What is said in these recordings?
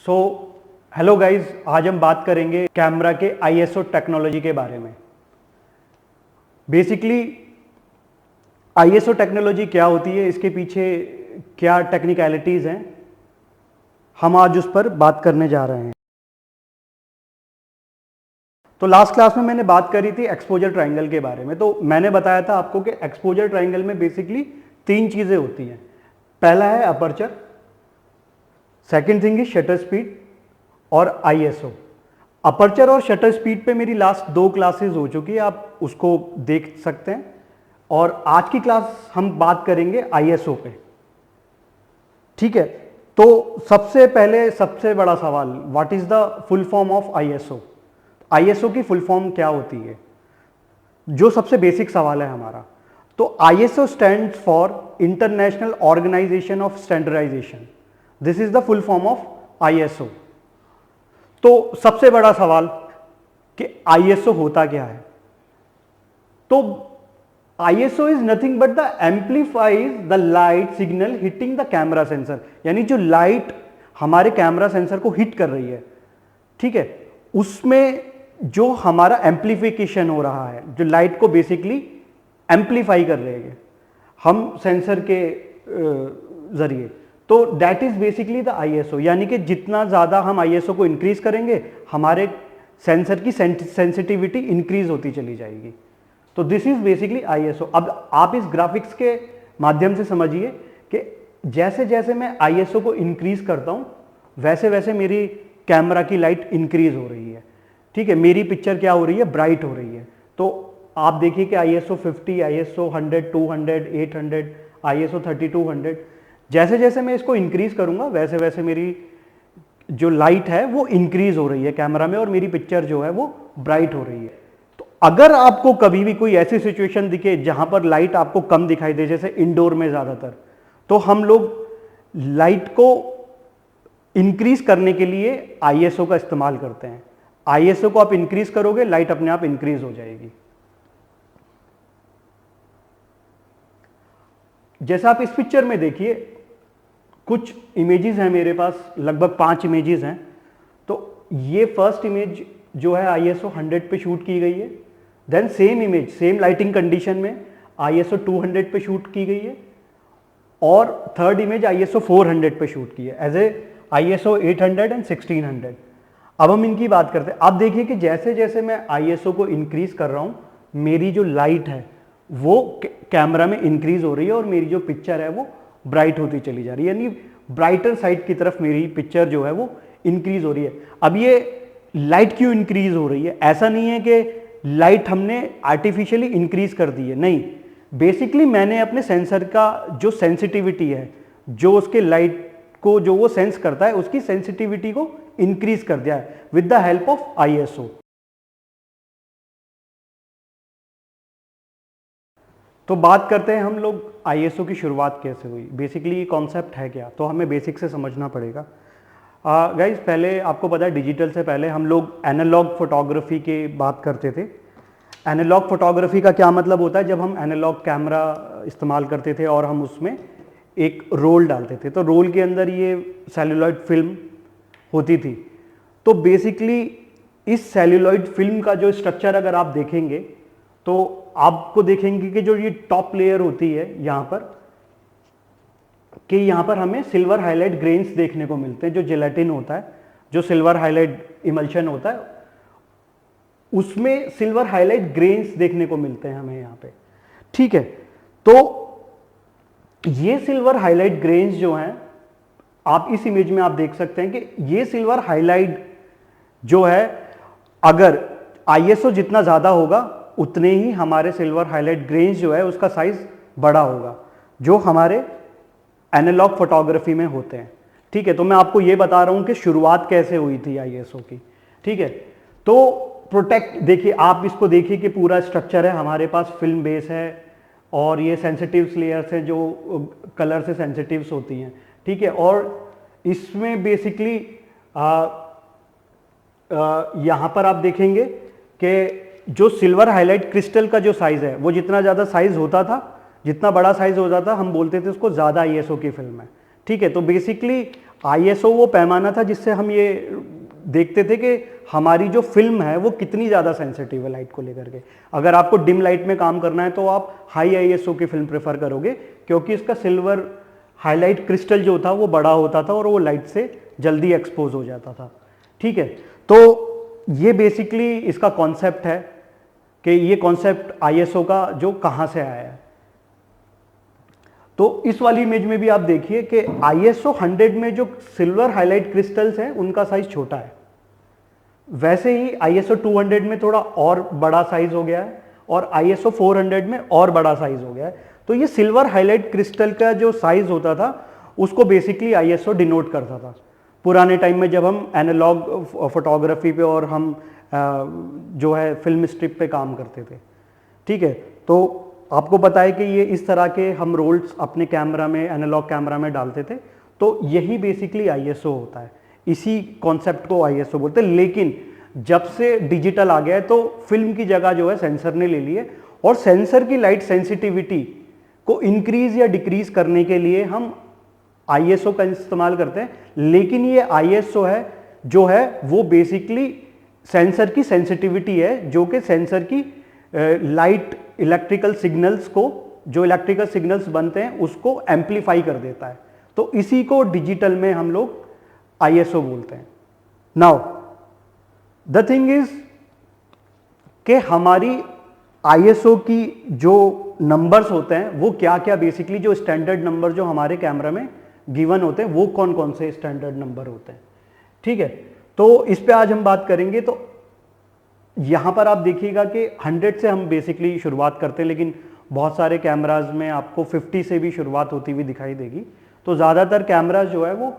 So hello guys, आज हम बात करेंगे कैमरा के आईएसओ टेक्नोलॉजी के बारे में। बेसिकली आईएसओ टेक्नोलॉजी क्या होती है, इसके पीछे क्या टेक्निकलिटीज़ हैं, हम आज उस पर बात करने जा रहे हैं। तो लास्ट क्लास में मैंने बात करी थी एक्सपोजर ट्रायंगल के बारे में। तो मैंने बताया था आपको कि एक्सपोजर ट्रायंगल में बेसिकली तीन चीज़ें होती हैं। पहला है aperture, second thing is shutter speed और आईएसओ। अपर्चर और शटर स्पीड पे मेरी लास्ट 2 क्लासेस हो चुकी है, आप उसको देख सकते हैं। और आज की क्लास हम बात करेंगे आईएसओ पे। ठीक है, तो सबसे पहले सबसे बड़ा सवाल, what is the full form of ISO. ISO की फुल फॉर्म क्या होती है, जो सबसे बेसिक सवाल है हमारा। तो ISO stands for International Organization of Standardization. This is the full form of ISO. तो सबसे बड़ा सवाल कि आईएसओ होता क्या है। तो ISO is nothing but the amplifies the light signal hitting the camera sensor, यानी जो लाइट हमारे कैमरा सेंसर को हिट कर रही है, ठीक है, उसमें जो हमारा एम्पलीफिकेशन हो रहा है, जो लाइट को बेसिकली एम्पलीफाई कर रहे हैं हम सेंसर के जरिए, तो that is basically the ISO. यानी कि जितना ज़्यादा हम आईएसओ को इंक्रीज करेंगे, हमारे सेंसर की सेंसिटिविटी इंक्रीज होती चली जाएगी। तो दिस इज बेसिकली आईएसओ। अब आप इस ग्राफिक्स के माध्यम से समझिए कि जैसे जैसे मैं आईएसओ को इंक्रीज करता हूँ, वैसे वैसे मेरी कैमरा की लाइट इंक्रीज हो रही है। ठीक है, मेरी पिक्चर क्या हो रही है, ब्राइट हो रही है। तो आप देखिए कि आईएसओ 50, आईएसओ 100, 200, 800, आईएसओ 3200, जैसे जैसे मैं इसको इंक्रीज करूंगा वैसे वैसे मेरी जो लाइट है वो इंक्रीज हो रही है कैमरा में, और मेरी पिक्चर जो है वो ब्राइट हो रही है। तो अगर आपको कभी भी कोई ऐसी सिचुएशन दिखे जहां पर लाइट आपको कम दिखाई दे, जैसे इंडोर में ज़्यादातर, तो हम लोग लाइट को इंक्रीज करने के लिए आईएसओ का इस्तेमाल करते हैं। आईएसओ को आप इंक्रीज करोगे, लाइट अपने आप इंक्रीज हो जाएगी। जैसा आप इस पिक्चर में देखिए, कुछ इमेजेस हैं मेरे पास, लगभग 5 इमेजेस हैं। तो ये फर्स्ट इमेज जो है आईएसओ 100 पे शूट की गई है। Then same image same lighting condition में आईएसओ 200 पे शूट की गई है, और थर्ड इमेज आईएसओ 400 पे शूट की है एज ए आईएसओ 800 एंड 1600। अब हम इनकी बात करते हैं। आप देखिए कि जैसे जैसे मैं आईएसओ को इंक्रीज कर रहा हूं, मेरी जो लाइट है वो कैमरा में इंक्रीज हो रही है, और मेरी जो पिक्चर है वो ब्राइट होती चली जा रही है, यानी ब्राइटर साइड की तरफ मेरी पिक्चर जो है वो इंक्रीज हो रही है। अब ये लाइट क्यों इंक्रीज हो रही है, ऐसा नहीं है कि लाइट हमने आर्टिफिशियली इंक्रीज कर दी है, नहीं। बेसिकली मैंने अपने सेंसर का जो सेंसिटिविटी है, जो उसके लाइट को जो वो सेंस करता है, उसकी सेंसिटिविटी को इंक्रीज कर दिया है with the help of ISO. तो बात करते हैं हम लोग आईएसओ की शुरुआत कैसे हुई, बेसिकली ये कॉन्सेप्ट है क्या, तो हमें बेसिक से समझना पड़ेगा। गाइज, पहले आपको पता है डिजिटल से पहले हम लोग एनालॉग फोटोग्राफी की बात करते थे। एनालॉग फोटोग्राफी का क्या मतलब होता है, जब हम एनालॉग कैमरा इस्तेमाल करते थे और हम उसमें एक रोल डालते थे, तो रोल के अंदर ये सेलुलॉइड फिल्म होती थी। तो बेसिकली इस सेलुलॉइड फिल्म का जो स्ट्रक्चर अगर आप देखेंगे, तो आपको देखेंगे कि जो ये टॉप लेयर होती है यहाँ पर, कि यहाँ पर हमें सिल्वर हाईलाइट ग्रेन्स देखने को मिलते हैं। जो जेलेटिन होता है, जो सिल्वर हाईलाइट इमल्शन होता है, उसमें सिल्वर हाईलाइट ग्रेन्स देखने को मिलते हैं हमें यहाँ पे। ठीक है, तो ये सिल्वर हाईलाइट ग्रेन्स जो हैं, आप इस इमेज में आप देख सकते हैं कि ये सिल्वर हाईलाइट जो है, अगर आईएसओ जितना ज़्यादा होगा उतने ही हमारे सिल्वर हाईलाइट ग्रेन्स जो है उसका साइज बड़ा होगा, जो हमारे एनालॉग फोटोग्राफी में होते हैं। ठीक है, तो मैं आपको ये बता रहा हूँ कि शुरुआत कैसे हुई थी आईएसओ की। ठीक है, तो प्रोटेक्ट, देखिए आप इसको देखिए कि पूरा स्ट्रक्चर है, हमारे पास फिल्म बेस है, और ये सेंसिटिव्स लेयर्स हैं जो कलर से सेंसिटिव्स होती हैं। ठीक है, और इसमें बेसिकली यहाँ पर आप देखेंगे कि जो सिल्वर हाईलाइट क्रिस्टल का जो साइज है, वो जितना ज़्यादा साइज होता था, जितना बड़ा साइज होता था, हम बोलते थे उसको ज़्यादा आईएसओ की फिल्म है। ठीक है, तो बेसिकली ISO वो पैमाना था जिससे हम ये देखते थे कि हमारी जो फिल्म है वो कितनी ज़्यादा सेंसिटिव है लाइट को लेकर के। अगर आपको डिम लाइट में काम करना है तो आप हाई ISO की फिल्म प्रेफर करोगे, क्योंकि इसका सिल्वर हाईलाइट क्रिस्टल जो था वो बड़ा होता था और वो लाइट से जल्दी एक्सपोज हो जाता था। ठीक है, तो ये बेसिकली इसका कॉन्सेप्ट है कि ये कॉन्सेप्ट ISO का जो कहाँ से आया है। तो इस वाली इमेज में भी आप देखिए कि ISO 100 में जो सिल्वर हाईलाइट क्रिस्टल्स हैं उनका साइज छोटा है, वैसे ही ISO 200 में थोड़ा और बड़ा साइज हो गया है और ISO 400 में और बड़ा साइज हो गया है। तो ये सिल्वर हाईलाइट क्रिस्टल का जो साइज होता था उसको बेसिकली ISO डिनोट करता था पुराने टाइम में, जब हम एनालॉग फोटोग्राफी पे और हम जो है फिल्म स्ट्रिप पे काम करते थे। ठीक है, तो आपको पता है कि ये इस तरह के हम रोल्स अपने कैमरा में, एनालॉग कैमरा में डालते थे, तो यही बेसिकली ISO होता है, इसी कॉन्सेप्ट को ISO बोलते हैं। लेकिन जब से डिजिटल आ गया है तो फिल्म की जगह जो है सेंसर ने ले ली है, और सेंसर की लाइट सेंसिटिविटी को इंक्रीज या डिक्रीज करने के लिए हम ISO का इस्तेमाल करते हैं। लेकिन ये ISO है जो है वो बेसिकली सेंसर की सेंसिटिविटी है, जो कि सेंसर की लाइट इलेक्ट्रिकल सिग्नल्स को, जो इलेक्ट्रिकल सिग्नल्स बनते हैं उसको एम्पलीफाई कर देता है। तो इसी को डिजिटल में हम लोग ISO बोलते हैं। नाउ द थिंग इज कि हमारी ISO की जो नंबर्स होते हैं वो क्या क्या, बेसिकली जो स्टैंडर्ड नंबर जो हमारे कैमरा में गिवन होते हैं वो कौन कौन से स्टैंडर्ड नंबर होते हैं। ठीक है, तो इस पे आज हम बात करेंगे। तो यहाँ पर आप देखिएगा कि 100 से हम बेसिकली शुरुआत करते हैं, लेकिन बहुत सारे कैमराज में आपको 50 से भी शुरुआत होती हुई दिखाई देगी। तो ज़्यादातर कैमराज जो है वो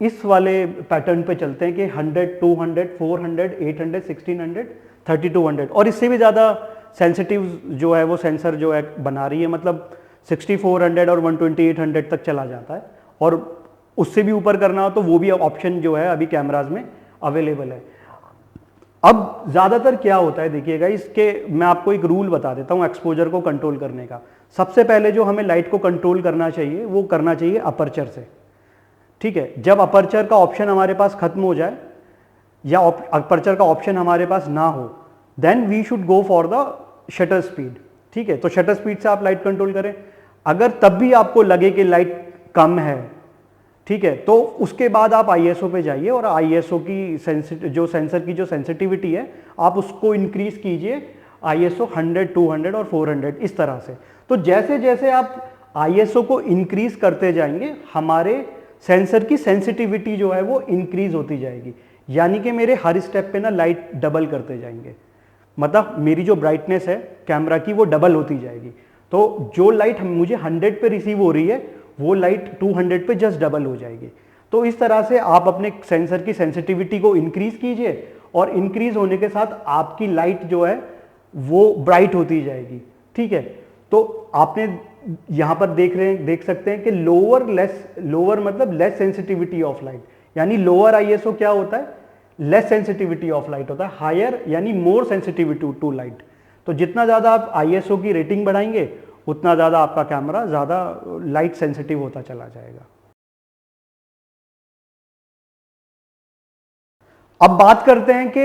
इस वाले पैटर्न पे चलते हैं कि 100, 200, 400, 800, 1600, 3200, और इससे भी ज़्यादा सेंसिटिव जो है वो सेंसर जो है बना रही है, मतलब 6400 और 12800 तक चला जाता है, और उससे भी ऊपर करना हो तो वो भी ऑप्शन जो है अभी कैमराज में अवेलेबल है। अब ज़्यादातर क्या होता है देखिएगा, इसके मैं आपको एक रूल बता देता हूँ एक्सपोजर को कंट्रोल करने का। सबसे पहले जो हमें लाइट को कंट्रोल करना चाहिए वो करना चाहिए अपर्चर से। ठीक है, जब अपर्चर का ऑप्शन हमारे पास खत्म हो जाए या अपर्चर का ऑप्शन हमारे पास ना हो, then we should go for the shutter speed. ठीक है, तो शटर स्पीड से आप लाइट कंट्रोल करें। अगर तब भी आपको लगे कि लाइट कम है, ठीक है, तो उसके बाद आप ISO पे जाइए और ISO की जो सेंसर की जो सेंसिटिविटी है आप उसको इंक्रीज कीजिए ISO 100, 200 और 400 इस तरह से। तो जैसे जैसे आप ISO को इंक्रीज करते जाएंगे हमारे सेंसर की सेंसिटिविटी जो है वो इंक्रीज होती जाएगी, यानी कि मेरे हर स्टेप पे ना लाइट डबल करते जाएंगे, मतलब मेरी जो ब्राइटनेस है कैमरा की वो डबल होती जाएगी। तो जो लाइट मुझे 100 पे रिसीव हो रही है वो लाइट 200 पे जस्ट डबल हो जाएगी। तो इस तरह से आप अपने सेंसर की सेंसिटिविटी को इंक्रीज कीजिए, और इंक्रीज होने के साथ आपकी लाइट जो है वो ब्राइट होती जाएगी। ठीक है, तो आपने यहाँ पर देख सकते हैं कि लोअर मतलब लेस सेंसिटिविटी ऑफ लाइट, यानी लोअर ISO क्या होता है, लेस सेंसिटिविटी ऑफ लाइट होता है। हायर यानी मोर सेंसिटिविटी टू लाइट। तो जितना ज़्यादा आप ISO की रेटिंग बढ़ाएंगे उतना ज़्यादा आपका कैमरा ज़्यादा लाइट सेंसिटिव होता चला जाएगा। अब बात करते हैं कि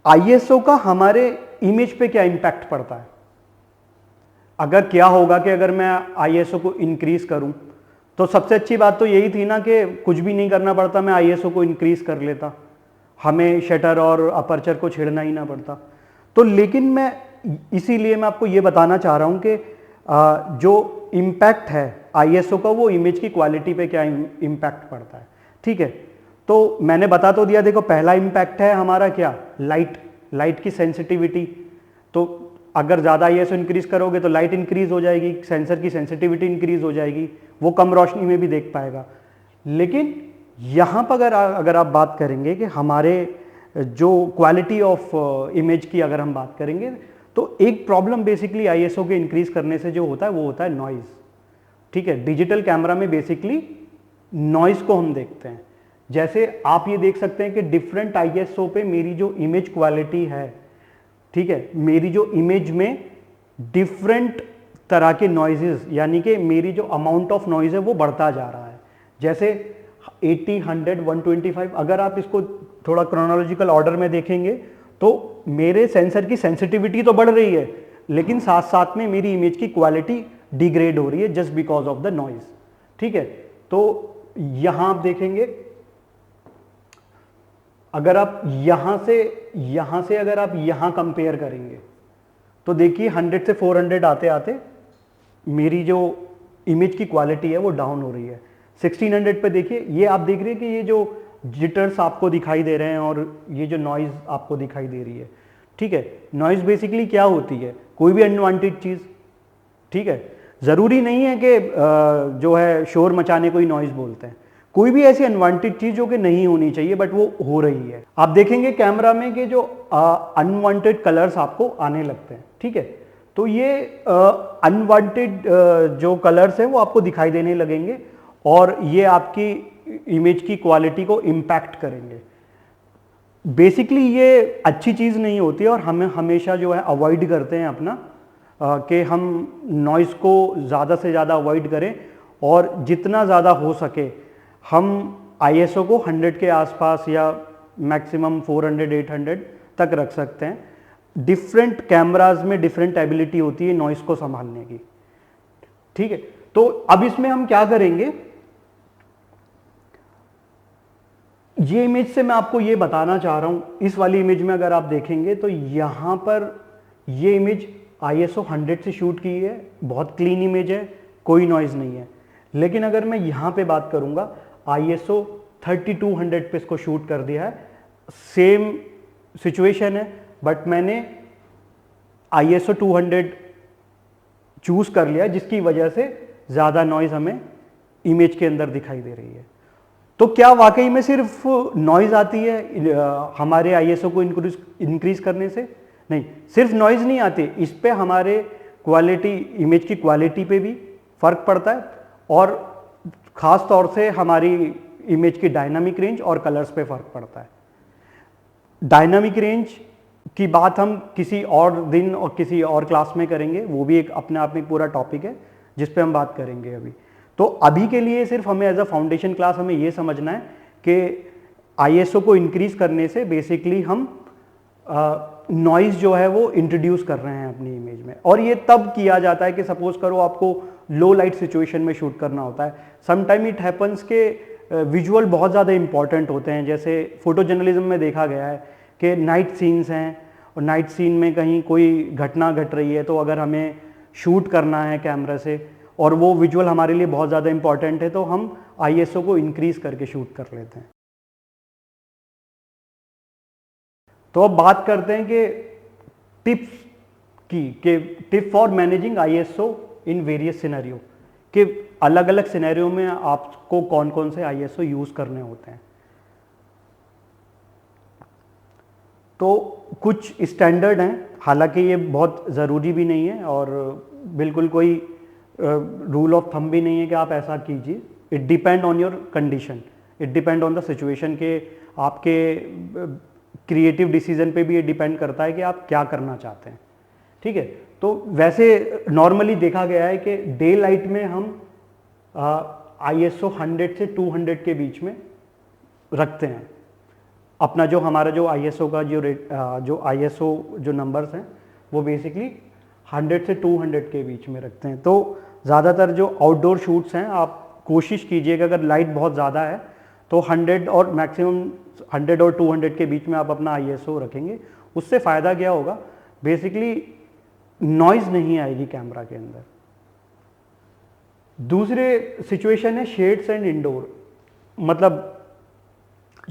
ISO का हमारे इमेज पे क्या इम्पैक्ट पड़ता है। अगर क्या होगा कि अगर मैं ISO को इंक्रीज करूं, तो सबसे अच्छी बात तो यही थी ना कि कुछ भी नहीं करना पड़ता, मैं ISO को इंक्रीज कर लेता, हमें शटर और अपर्चर को छेड़ना ही ना पड़ता। तो लेकिन मैं इसीलिए मैं आपको ये बताना चाह रहा हूँ कि जो इम्पैक्ट है ISO का वो इमेज की क्वालिटी पे क्या इम्पैक्ट पड़ता है। ठीक है, तो मैंने बता तो दिया। देखो, पहला इम्पैक्ट है हमारा क्या, लाइट की सेंसिटिविटी। तो अगर ज़्यादा ISO इंक्रीज करोगे तो लाइट इंक्रीज हो जाएगी, सेंसर की सेंसिटिविटी इंक्रीज हो जाएगी, वो कम रोशनी में भी देख पाएगा। लेकिन यहाँ पर अगर आप बात करेंगे कि हमारे जो क्वालिटी ऑफ इमेज की अगर हम बात करेंगे, तो एक प्रॉब्लम बेसिकली ISO के इंक्रीज करने से जो होता है वो होता है नॉइज़। ठीक है, डिजिटल कैमरा में बेसिकली नॉइज़ को हम देखते हैं। जैसे आप ये देख सकते हैं कि डिफरेंट ISO पे मेरी जो इमेज क्वालिटी है, ठीक है, मेरी जो इमेज में डिफरेंट तरह के नॉइजेस, यानी कि मेरी जो अमाउंट ऑफ नॉइज है वो बढ़ता जा रहा है। जैसे 80, 100, 125, अगर आप इसको थोड़ा क्रोनोलॉजिकल ऑर्डर में देखेंगे तो मेरे सेंसर की सेंसिटिविटी तो बढ़ रही है, लेकिन साथ साथ में मेरी इमेज की क्वालिटी डिग्रेड हो रही है just because of the noise. ठीक है, तो यहां आप देखेंगे, अगर आप यहां से अगर आप यहां कंपेयर करेंगे तो देखिए 100 से 400 आते आते मेरी जो इमेज की क्वालिटी है वो डाउन हो रही है। 1600 पे देखिए, ये आप देख रहे हैं कि ये जो जिटर्स आपको दिखाई दे रहे हैं और ये जो नॉइज आपको दिखाई दे रही है। ठीक है, नॉइज बेसिकली क्या होती है? कोई भी अनवांटेड चीज। ठीक है, जरूरी नहीं है कि जो है शोर मचाने को ही नॉइज बोलते हैं, कोई भी ऐसी अनवांटेड चीज जो कि नहीं होनी चाहिए बट वो हो रही है। आप देखेंगे कैमरा में कि जो अनवांटेड कलर्स आपको आने लगते हैं। ठीक है, तो ये अनवांटेड जो कलर्स हैं वो आपको दिखाई देने लगेंगे और ये आपकी इमेज की क्वालिटी को इम्पैक्ट करेंगे। बेसिकली ये अच्छी चीज़ नहीं होती और हमें हमेशा जो है अवॉइड करते हैं अपना कि हम नॉइज़ को ज़्यादा से ज़्यादा अवॉइड करें और जितना ज़्यादा हो सके हम ISO को 100 के आसपास या मैक्सिमम 400, 800 तक रख सकते हैं। डिफरेंट कैमराज में डिफरेंट एबिलिटी होती है नॉइज़ को संभालने की। ठीक है, तो अब इसमें हम क्या करेंगे, ये इमेज से मैं आपको ये बताना चाह रहा हूं, इस वाली इमेज में अगर आप देखेंगे तो यहां पर ये इमेज ISO 100 से शूट की है, बहुत क्लीन इमेज है, कोई नॉइज नहीं है। लेकिन अगर मैं यहां पे बात करूंगा, ISO 3200 पे इसको शूट कर दिया है, सेम सिचुएशन है बट मैंने ISO 200 चूज कर लिया जिसकी वजह से ज्यादा नॉइज हमें इमेज के अंदर दिखाई दे रही है। तो क्या वाकई में सिर्फ नॉइज आती है हमारे ISO को इंक्रीज करने से? नहीं, सिर्फ नॉइज नहीं आती, इस पे हमारे क्वालिटी, इमेज की क्वालिटी पे भी फर्क पड़ता है और ख़ास तौर से हमारी इमेज की डायनामिक रेंज और कलर्स पे फर्क पड़ता है। डायनामिक रेंज की बात हम किसी और दिन और किसी और क्लास में करेंगे, वो भी एक अपने आप में पूरा टॉपिक है जिस पे हम बात करेंगे अभी। तो अभी के लिए सिर्फ हमें एज अ फाउंडेशन क्लास हमें ये समझना है कि ISO को इंक्रीज करने से बेसिकली हम नॉइज जो है वो इंट्रोड्यूस कर रहे हैं अपनी इमेज में। और ये तब किया जाता है कि सपोज करो आपको लो लाइट सिचुएशन में शूट करना होता है। समटाइम इट हैपन्स के विजुअल बहुत ज़्यादा इंपॉर्टेंट होते हैं, जैसे फोटो जर्नलिज्म में देखा गया है कि नाइट सीन्स हैं और नाइट सीन में कहीं कोई घटना घट रही है तो अगर हमें शूट करना है कैमरा से और वो विजुअल हमारे लिए बहुत ज़्यादा इंपॉर्टेंट है तो हम ISO को इंक्रीज करके शूट कर लेते हैं। तो अब बात करते हैं कि टिप्स की, कि tip for managing ISO in various scenario, कि अलग अलग सिनेरियो में आपको कौन कौन से ISO यूज करने होते हैं। तो कुछ स्टैंडर्ड हैं, हालांकि ये बहुत ज़रूरी भी नहीं है और बिल्कुल कोई रूल ऑफ थंब भी नहीं है कि आप ऐसा कीजिए। It depend on your condition, it depend on the situation, के आपके क्रिएटिव डिसीजन पे भी ये डिपेंड करता है कि आप क्या करना चाहते हैं। ठीक है, तो वैसे नॉर्मली देखा गया है कि डे लाइट में हम ISO 100 से 200 के बीच में रखते हैं अपना, जो हमारा जो ISO का जो ISO जो नंबर्स हैं वो बेसिकली 100 से 200 के बीच में रखते हैं। तो ज़्यादातर जो आउटडोर शूट्स हैं आप कोशिश कीजिए कि अगर लाइट बहुत ज़्यादा है तो 100 और मैक्सिमम 100 और 200 के बीच में आप अपना ISO रखेंगे। उससे फ़ायदा क्या होगा, बेसिकली नॉइज़ नहीं आएगी कैमरा के अंदर। दूसरे सिचुएशन है शेड्स एंड इंडोर, मतलब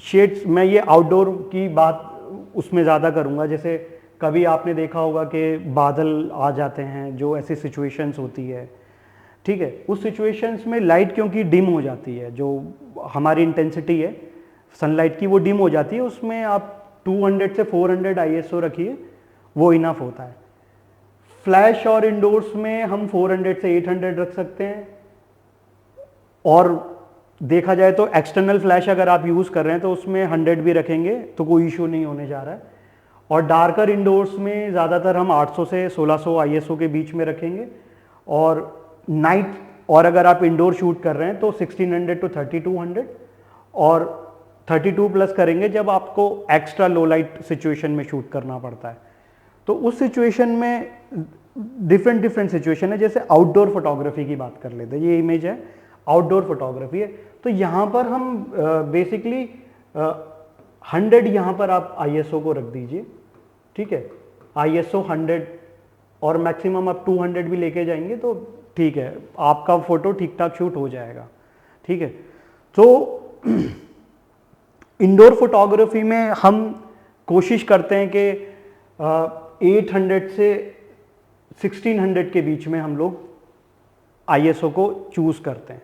शेड्स में ये आउटडोर की बात उसमें ज़्यादा करूँगा। जैसे कभी आपने देखा होगा कि बादल आ जाते हैं, जो ऐसी सिचुएशंस होती है। ठीक है, उस सिचुएशंस में लाइट क्योंकि डिम हो जाती है, जो हमारी इंटेंसिटी है सनलाइट की वो डिम हो जाती है, उसमें आप 200 से 400 ISO रखिए, वो इनफ होता है। फ्लैश और इंडोर्स में हम 400 से 800 रख सकते हैं। और देखा जाए तो एक्सटर्नल फ्लैश अगर आप यूज़ कर रहे हैं तो उसमें 100 भी रखेंगे तो कोई इशू नहीं होने जा रहा है। और डार्कर इंडोर्स में ज़्यादातर हम 800 से 1600 ISO के बीच में रखेंगे। और नाइट, और अगर आप इंडोर शूट कर रहे हैं तो 1600 to 3200, और 32 प्लस करेंगे जब आपको एक्स्ट्रा लो लाइट सिचुएशन में शूट करना पड़ता है। तो उस सिचुएशन में डिफरेंट सिचुएशन है। जैसे आउटडोर फोटोग्राफी की बात कर लेते हैं, ये इमेज है आउटडोर फोटोग्राफी है। तो यहाँ पर हम बेसिकली 100 यहाँ पर आप ISO को रख दीजिए, ठीक है, ISO 100 और मैक्सिमम आप 200 भी लेके जाएंगे तो ठीक है, आपका फोटो ठीक ठाक शूट हो जाएगा, ठीक है। तो इंडोर फोटोग्राफी में हम कोशिश करते हैं कि 800 से 1600 के बीच में हम लोग ISO को चूज़ करते हैं।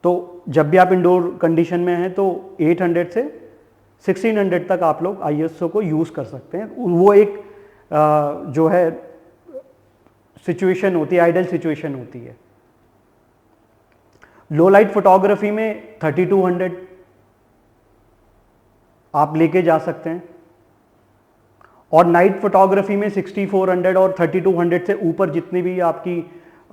तो जब भी आप इंडोर कंडीशन में हैं तो 800 से 1600 तक आप लोग ISO को यूज़ कर सकते हैं। वो एक जो है सिचुएशन होती है, आइडल सिचुएशन होती है। लो लाइट फोटोग्राफी में 3200 आप लेके जा सकते हैं और नाइट फोटोग्राफी में 6400 और 3200 से ऊपर जितनी भी आपकी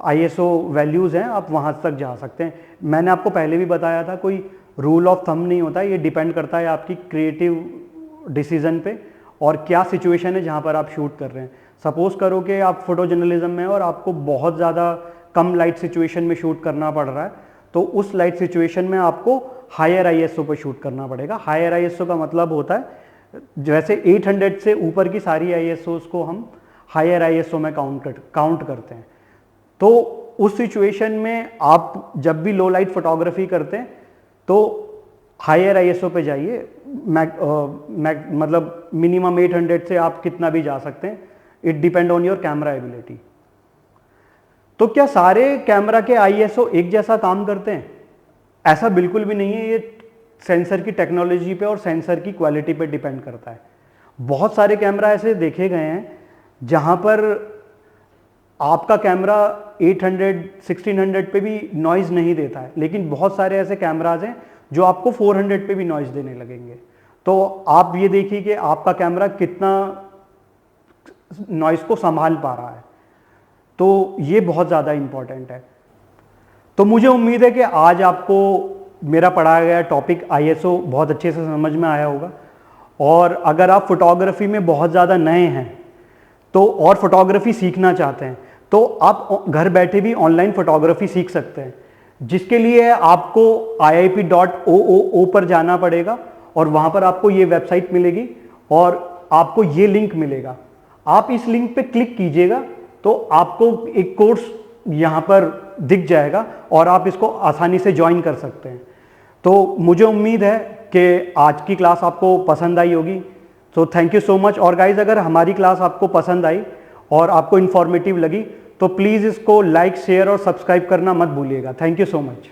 ISO वैल्यूज़ हैं आप वहाँ तक जा सकते हैं। मैंने आपको पहले भी बताया था, कोई रूल ऑफ थंब नहीं होता, ये डिपेंड करता है आपकी क्रिएटिव डिसीजन पे और क्या सिचुएशन है जहाँ पर आप शूट कर रहे हैं। सपोज़ करो कि आप फोटो जर्नलिज्म में और आपको बहुत ज़्यादा कम लाइट सिचुएशन में शूट करना पड़ रहा है, तो उस लाइट सिचुएशन में आपको हायर ISO पर शूट करना पड़ेगा। हायर ISO का मतलब होता है जैसे 800 से ऊपर की सारी ISOs को हम हायर ISO में काउंट करते हैं। तो उस सिचुएशन में आप जब भी लो लाइट फोटोग्राफी करते हैं तो हायर ISO पे जाइए, मतलब मिनिमम 800 से आप कितना भी जा सकते हैं, it depend on your camera ability. तो क्या सारे कैमरा के ISO एक जैसा काम करते हैं? ऐसा बिल्कुल भी नहीं है, ये सेंसर की टेक्नोलॉजी पे और सेंसर की क्वालिटी पे डिपेंड करता है। बहुत सारे कैमरा ऐसे देखे गए हैं जहां पर आपका कैमरा 800 1600 पे भी नॉइज़ नहीं देता है, लेकिन बहुत सारे ऐसे कैमराज हैं जो आपको 400 पे भी नॉइज़ देने लगेंगे। तो आप ये देखिए कि आपका कैमरा कितना नॉइज़ को संभाल पा रहा है, तो ये बहुत ज़्यादा इम्पॉर्टेंट है। तो मुझे उम्मीद है कि आज आपको मेरा पढ़ाया गया टॉपिक ISO बहुत अच्छे से समझ में आया होगा। और अगर आप फोटोग्राफी में बहुत ज़्यादा नए हैं तो और फोटोग्राफी सीखना चाहते हैं तो आप घर बैठे भी ऑनलाइन फोटोग्राफी सीख सकते हैं, जिसके लिए आपको iip.oo पर जाना पड़ेगा और वहाँ पर आपको ये वेबसाइट मिलेगी और आपको ये लिंक मिलेगा। आप इस लिंक पे क्लिक कीजिएगा तो आपको एक कोर्स यहाँ पर दिख जाएगा और आप इसको आसानी से ज्वाइन कर सकते हैं। तो मुझे उम्मीद है कि आज की क्लास आपको पसंद आई होगी। तो थैंक यू सो मच। और गाइज, अगर हमारी क्लास आपको पसंद आई और आपको इन्फॉर्मेटिव लगी तो प्लीज़ इसको लाइक, शेयर और सब्सक्राइब करना मत भूलिएगा। Thank you so much.